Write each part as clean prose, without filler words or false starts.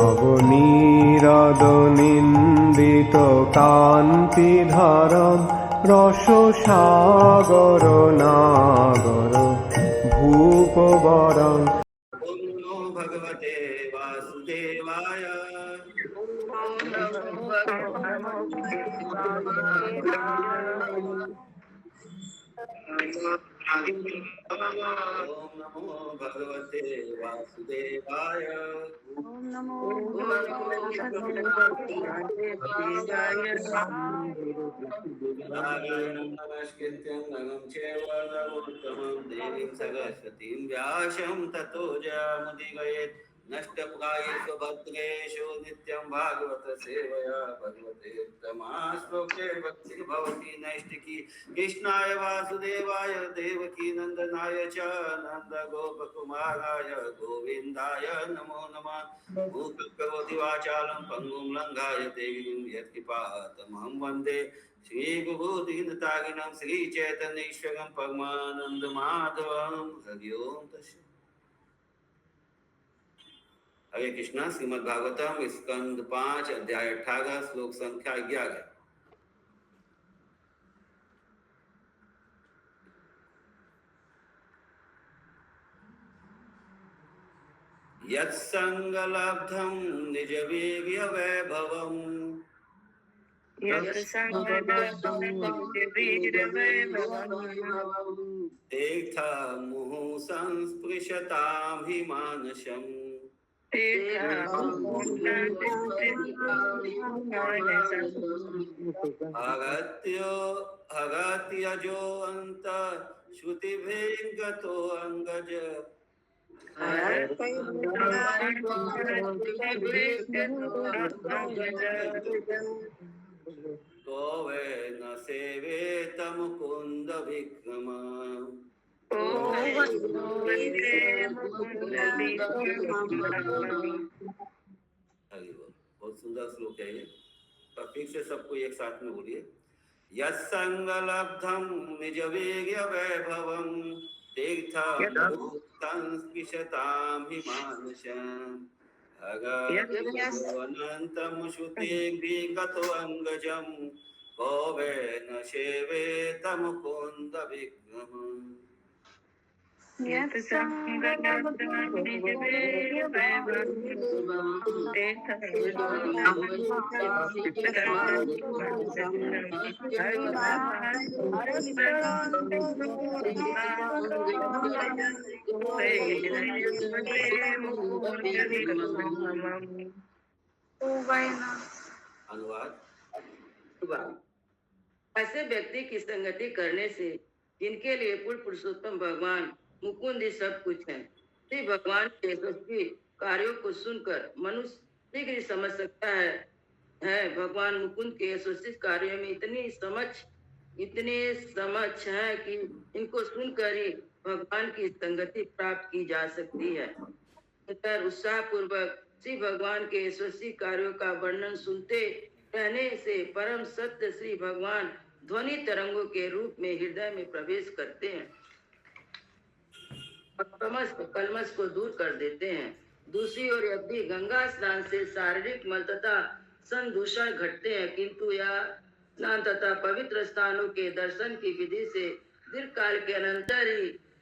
নবনীরদনিন্দিত কান্তিধারম রসসাগর নাগর ভূপবরং। ওম নমো ভগবতে বাসুদেবায়। ওম নমো ভগবতে বাসুদেবায়। ओम नमो भगवते वासुदेवाय। ओम नमो भगवते वासुदेवाय। नारायणं नमस्कृत्य नरं चैव नरोत्तमं देवीं सरस्वतीं व्यासं ततो जयमुदीरयेत्। नष्टप्रायेषु भद्रेषु नित्यं भागवत सेवया भगवते श्लोके भक्ति भवति नैष्टिकी। कृष्णाय वासुदेवाय देवकी नंदनाय च नंद गोपकुमाराय गोविंदाय नमो नमः। मूकं करोति वाचालं पङ्गुं लङ्घयते गिरिं यत्कृपातमहं वन्दे श्रीगुरुदीनतारिणं श्रीचैतन्येश्वरं परमानन्दमाधवं। हरि ओम तस्मै। हरे कृष्णा। श्रीमद् भागवतम स्कंद 5 अध्याय 18 श्लोक संख्या 11। यत्संगलब्धं निजवीर्य वैभवम् तीर्थमुहुः संस्पृशतां हि मानसम्। अगत्यजो अन्त श्रुतिभिर्गतो अंगज। तो वे न सेवेत मुकुंद विक्रम। बहुत सुंदर श्लोक है ये। तो फिर से सबको एक साथ में बोलिए। यत्संगलब्धं निजवीर्य वैभवं तीर्थमुत्संस्पृशतां हि मानुषम्। अगत्यनन्तं श्रुतिभिर्गतो अङ्गजं को वै न सेवेत मुकुन्द विक्रमम्। अनुवाद। ऐसे व्यक्ति की संगति करने से जिनके लिए पूर्ण पुरुषोत्तम भगवान मुकुंद सब कुछ है, श्री भगवान के यशस्वी कार्यों को सुनकर मनुष्य शीघ्र समझ सकता है भगवान मुकुंद के यशस्वी कार्यों में इतनी समझ है कि इनको सुनकर ही भगवान की संगति प्राप्त की जा सकती है। उत्साह पूर्वक श्री भगवान के यशस्वी कार्यों का वर्णन सुनते रहने से परम सत्य श्री भगवान ध्वनि तरंगों के रूप में हृदय में प्रवेश करते हैं, कलमश को दूर कर देते हैं। दूसरी ओर यदि गंगा स्नान से शारीरिक मल तथा संदूषण घटते हैं, किंतु यह स्नान तथा पवित्र स्थानों के दर्शन की विधि से दीर्घ काल के अनंतर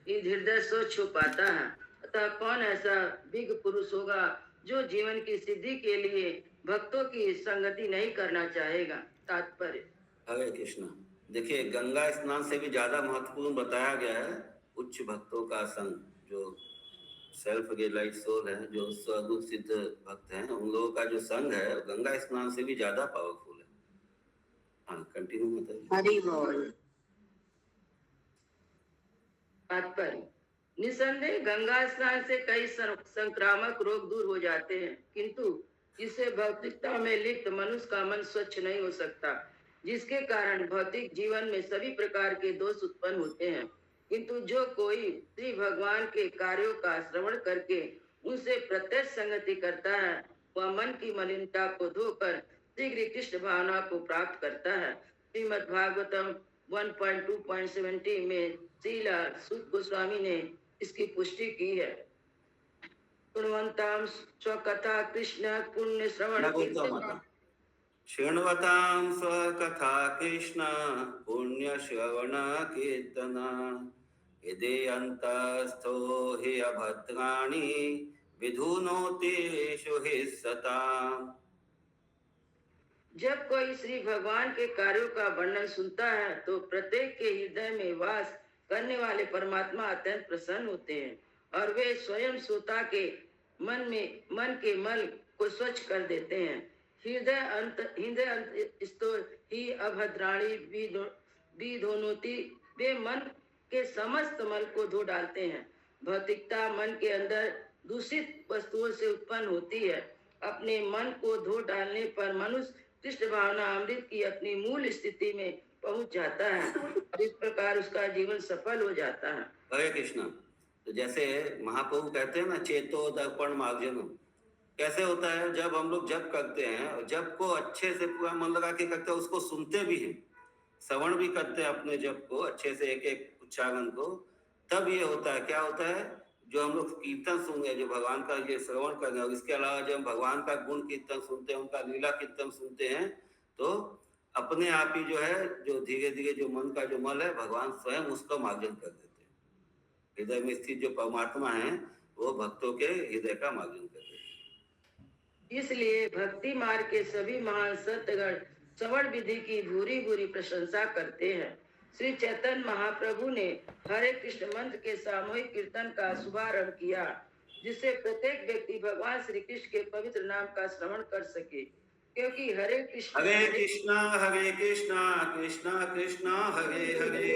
ही हृदय स्वच्छ हो पाता है। अतः कौन ऐसा विज्ञ पुरुष होगा जो जीवन की सिद्धि के लिए भक्तों की संगति नहीं करना चाहेगा। तात्पर्य। हरे कृष्णा। देखिए, गंगा स्नान से भी ज्यादा महत्वपूर्ण बताया गया है उच्च भक्तों का संग। जो सेल्फ रियलाइज सोल है, जो स्वरूप सिद्ध भक्त हैं, उन लोगों का जो संग है गंगा स्नान से भी ज्यादा पावरफुल है। हाँ, कंटिन्यू बताइए। तात्पर्य। निसंदेह गंगा स्नान से कई संक्रामक रोग दूर हो जाते हैं, किंतु इससे भौतिकता में लिप्त मनुष्य का मन स्वच्छ नहीं हो सकता, जिसके कारण भौतिक जीवन में सभी प्रकार के दोष उत्पन्न होते हैं। किंतु जो कोई श्री भगवान के कार्यों का श्रवण करके उनसे प्रत्यक्ष संगति करता है, वह मन की मलिनता को धोकर शीघ्र कृष्ण भावना को प्राप्त करता है। श्रीमद् भागवतम 1.2.70 में श्रीला सुत गोस्वामी ने इसकी पुष्टि की है। गुणवंताम स्वकथा कृष्ण पुण्य श्रवण मैं बोलता हूँ कीर्तन। माता। शृण्वतां स्वकथा कृष्ण पुण्य श्रवण कीर्तन यदि अंतस्थो हि अभद्राणि विधुनोतेषु हि सताम्। जब कोई श्री भगवान के कार्यों का वर्णन सुनता है तो प्रत्येक के हृदय में वास करने वाले परमात्मा अत्यंत प्रसन्न होते हैं और वे स्वयं श्रोता के मन के मल को स्वच्छ कर देते हैं। हृदय अंत स्तो ही अभद्राणी विधोनोति, वे मन के समस्त मल को धो डालते हैं। भौतिकता मन के अंदर दूषित वस्तुओं से उत्पन्न होती है। अपने मन को धो डालने पर मनुष्य कृष्ण भावना अमृत की अपनी मूल स्थिति में पहुंच जाता है। इस प्रकार उसका जीवन सफल हो जाता है। हरे कृष्णा। तो जैसे महाप्रभु कहते हैं ना, चेतो दर्पण मार्जनम, कैसे होता है? जब हम लोग जप करते हैं और जप को अच्छे से पूरा मन लगा के करते हैं, उसको सुनते भी हैं, श्रवण भी करते हैं अपने जप को अच्छे से, एक एक उच्चारण को, तब ये होता है, क्या होता है, जो हम लोग कीर्तन सुन रहे, जो भगवान का ये श्रवण कर रहे हैं, और इसके अलावा जब हम भगवान का गुण कीर्तन सुनते हैं, उनका लीला कीर्तन सुनते हैं, तो अपने आप ही जो है, जो धीरे धीरे जो मन का जो मल है, भगवान स्वयं उसका मार्जन कर देते हैं। हृदय में स्थित जो परमात्मा है वो भक्तों के हृदय का मार्जन कर देते हैं। इसलिए भक्ति मार्ग के सभी महान सत्यगण श्रवण विधि की भूरी भूरी प्रशंसा करते हैं। श्री चैतन्य महाप्रभु ने हरे कृष्ण मंत्र के सामूहिक कीर्तन का शुभारंभ किया, जिससे प्रत्येक व्यक्ति भगवान श्री कृष्ण के पवित्र नाम का श्रवण कर सके। क्योंकि हरे कृष्ण कृष्णा कृष्णा कृष्णा हरे हरे,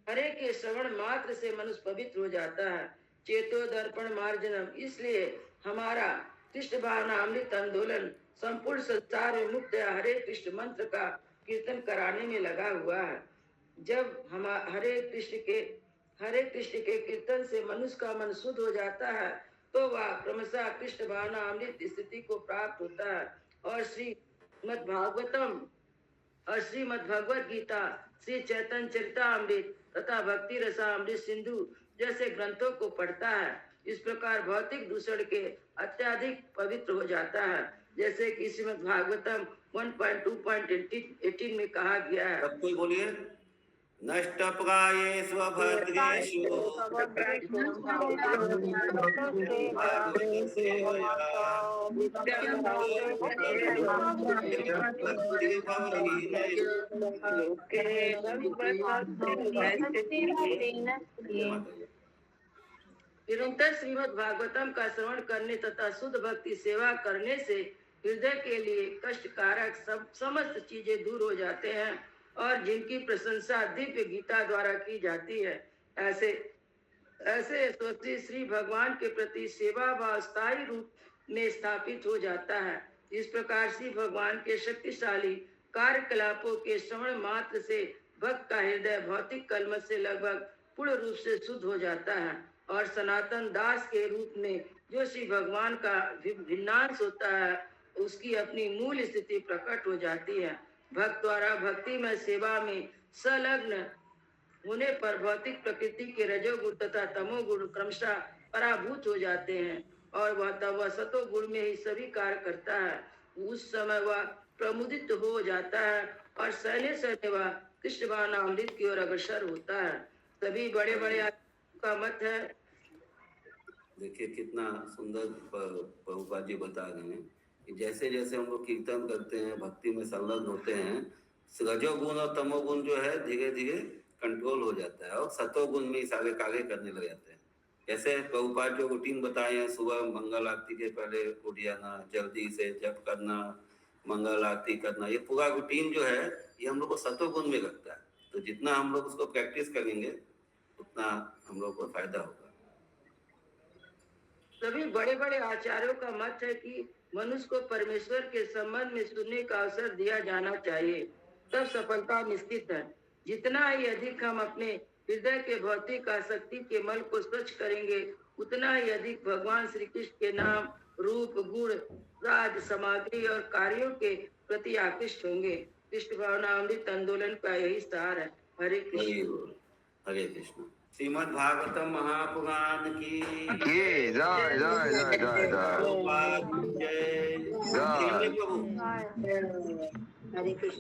हरे के श्रवण मात्र से मनुष्य पवित्र हो जाता है। चेतो दर्पण मार्जनम, इसलिए हमारा कृष्ण भावना अमृत आंदोलन संपूर्ण संसार में मुक्त हरे कृष्ण मंत्र का कीर्तन कराने में लगा हुआ है। जब हम हरे कृष्ण के कीर्तन से मनुष्य का मन शुद्ध हो जाता है तो वह क्रमशः कृष्ण भावना अमृत स्थिति को प्राप्त होता है और श्रीमद् भगवत गीता, श्री चैतन्य चरितामृत तथा भक्ति रसामृत सिंधु जैसे ग्रंथों को पढ़ता है। इस प्रकार भौतिक दूषण के अत्यधिक पवित्र हो जाता है, जैसे कि श्रीमद् भागवतम 1.2.18 में कहा गया है। सब कोई बोलिए, नष्ट प्रायेषु भद्रेषु निरंतर श्रीमद् भागवतम का श्रवण करने तथा शुद्ध भक्ति सेवा करने से हृदय के लिए कष्टकारक समस्त चीजें दूर हो जाते हैं और जिनकी प्रशंसा दिव्य गीता द्वारा की जाती है, ऐसे स्वस्ति श्री भगवान के प्रति सेवा भाव स्थायी रूप में स्थापित हो जाता है। इस प्रकार श्री भगवान के शक्तिशाली कार्यकलापों के श्रवण मात्र से भक्त का हृदय भौतिक कलमश से लगभग पूर्ण रूप से शुद्ध हो जाता है और सनातन दास के रूप में जो श्री भगवान का भिन्नांश होता है, उसकी अपनी मूल स्थिति प्रकट हो जाती है। भक्त द्वारा भक्ति में सेवा में संलग्न होने पर भौतिक प्रकृति के रजोगुण तथा तमोगुण क्रमशः पराभूत हो जाते हैं और वह सतोगुण में ही सभी कार्य करता है। उस समय वह प्रमुदित हो जाता है और सहने वह कृष्ण भावना अमृत की ओर अग्रसर होता है। सभी बड़े बड़े का मत है। देखिए कितना सुंदर प्रभुपाद जी बता रहे हैं कि जैसे जैसे हम लोग कीर्तन करते हैं, भक्ति में संलग्न होते हैं, रजोगुण और तमोगुण जो है धीरे धीरे कंट्रोल हो जाता है और सतोगुण में सारे कार्य करने लग जाते हैं। जैसे प्रभुपाद जो रूटीन बताए हैं, सुबह मंगल आरती के पहले उठ जाना, जल्दी से जप करना, मंगल आरती करना, ये पूरा रूटीन जो है ये हम लोग को सतोगुण में रखता है। तो जितना हम लोग उसको प्रैक्टिस करेंगे उतना हम लोग को फायदा होगा। सभी बड़े बड़े आचार्यों का मत है कि मनुष्य को परमेश्वर के संबंध में सुनने का अवसर दिया जाना चाहिए, तब सफलता निश्चित है। जितना ही अधिक हम अपने हृदय के भौतिक आसक्ति के मल को स्वच्छ करेंगे, उतना ही अधिक भगवान श्री कृष्ण के नाम, रूप, गुण, राज, सामग्री और कार्यों के प्रति आकृष्ट होंगे। कृष्ण भावना अमृत आंदोलन का यही सार है। हरे कृष्ण। हरे कृष्ण। श्रीमद् भागवतम महापुराण की जय जय जय जय जय जय प्रभुपाद की जय। जय। प्रभु हरे कृष्ण।